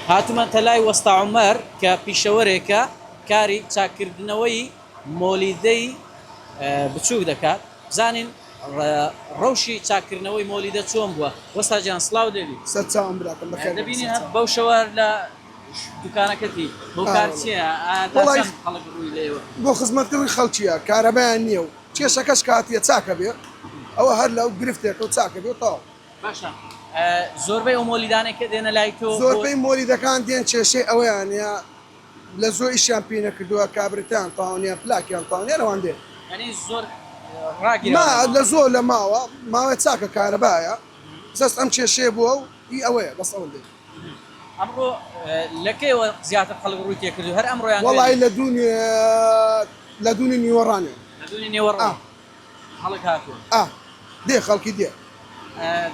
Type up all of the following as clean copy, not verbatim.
هاتومەتە لای وەستا عومەر کە پیشەوەرێکە کاری چاکردنەوەی مۆلیدەی بچووک دەکات بزانین ڕەوشی چاکردنەوەی مۆلیدە چۆن بووە. وەستا جیان سڵاو دەبی سەرچاوم براکەم بەخێر دەبینی بەو شەوە لە دوکانەکەتی بۆ کار چییە خەڵک ڕووی لێوە بۆ خزمەتکردنی خەڵکیە کارەبایان نییە و کێشەکەش کاتیە چاکە بێ ئەوە هەر لەو گرفتێکە و چاکە بێ تاو باشە. زۆربەی ئەو مۆلیدانێکە دێنە لای تۆ زۆربەی مۆلیدەکان دێن کێشەی ئەوەیان یا لە زۆر ئیشیان پێ نەکردووە کابرتیان تاوانیان پلاکیان تاوانیان ئەوان دێن زۆر لە زۆر لە ماوەیە چاکە کارەبایە سەست ئەم کێشەیە بووە و ئی ئەوەیە بەس ئەوەن دێن. ئەمڕۆ لەکەیەوە زیاتر خەڵک ڕووی تێکردو هەر ئەمڕۆیان وەڵی لە دوونی نیوەڕانێ نێوەڕ خەڵک هاتووە دێ خەڵکی دێ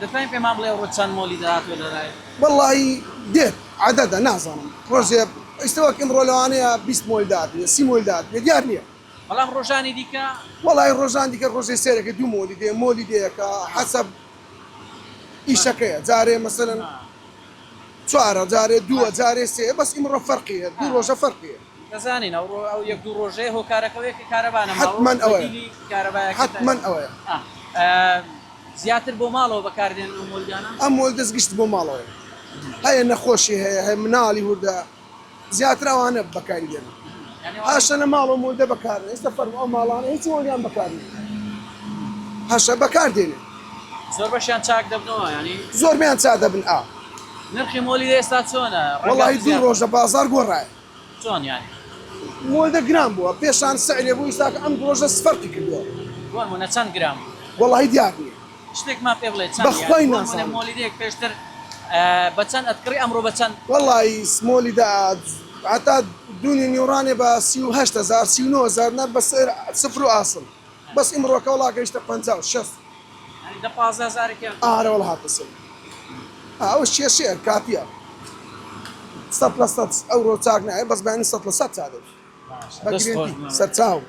دەتوانین پێمان بڵێ ڕۆ چەند مۆلی داهاتوە لەلای وەڵی دێت عادەدە نازانم ڕۆژێ ئێستاوەک ئەمڕۆ لەوانەیە 20 مۆل دات 30 مۆل دات دیار نییە. بەڵام ڕۆژانی دیکە وەڵی ڕۆژان دیکە ڕۆژێ سێرەکە دوو مۆلی دێ مۆلی دەیەکە حەسەب ئیشەکەیە جارێ مەسەرەن چوارە جارێ دووە جارێ سێ بەس ئیمڕۆ فەرقیە دوو ڕۆژە فەرقیە دەزانین ئەو یەک دوو ڕۆژەیە هۆکارەکەوەیەکی کارەبانە حتمەن ئەوەیە حتمەن ئەوەیە زیاتر بۆ ماڵەوە بەکاردێن ئەو مۆلیانە ئەم مۆل دەستگشت بۆ ماڵەوە هەیە نەخۆشی هەیە مناڵی هوردا زیاتر ئەوانە بەکاری دێن هاشە لە ماڵەوە مۆلدە بەکارن ئێستا فەرمو ئەو ماڵانە هیچ مۆلیان بەکارن هاشە بەکاردێنێ زۆر بەشیان چاک دەبنەوە ینی زۆربیان چاک دەبن نرخی مۆلی ئێستا چۆنە وەڵی دوو ڕۆژە بازار گۆڕایە چۆن ینی مۆلدە گران بووە پێشان سەعرێ بوو ئێستاکە ئەم ڕۆژە سفەرقی کردووە بۆنمونە چەند گرام وەڵی دیار نییە شتێکمان پێ بڵێ بەخۆی نازانم مۆلیدەیەک پێشتر بەچەند ئەتکڕی ئەمڕۆ بەچەند وەڵی سمۆلی داد هەتا دوونی نیوڕانێ بە 38,000 39,000 نەر بە سفر و ئاسم بەس ئیمڕۆکە وڵا گەیشتە 50 60 ئارە وەڵ هاتەسە ئەوە کێشەیە کاتیە 100 ئەوڕۆ چاک نایە بەس بەیانی 100 چادێت بەگرێتی سەرچاو.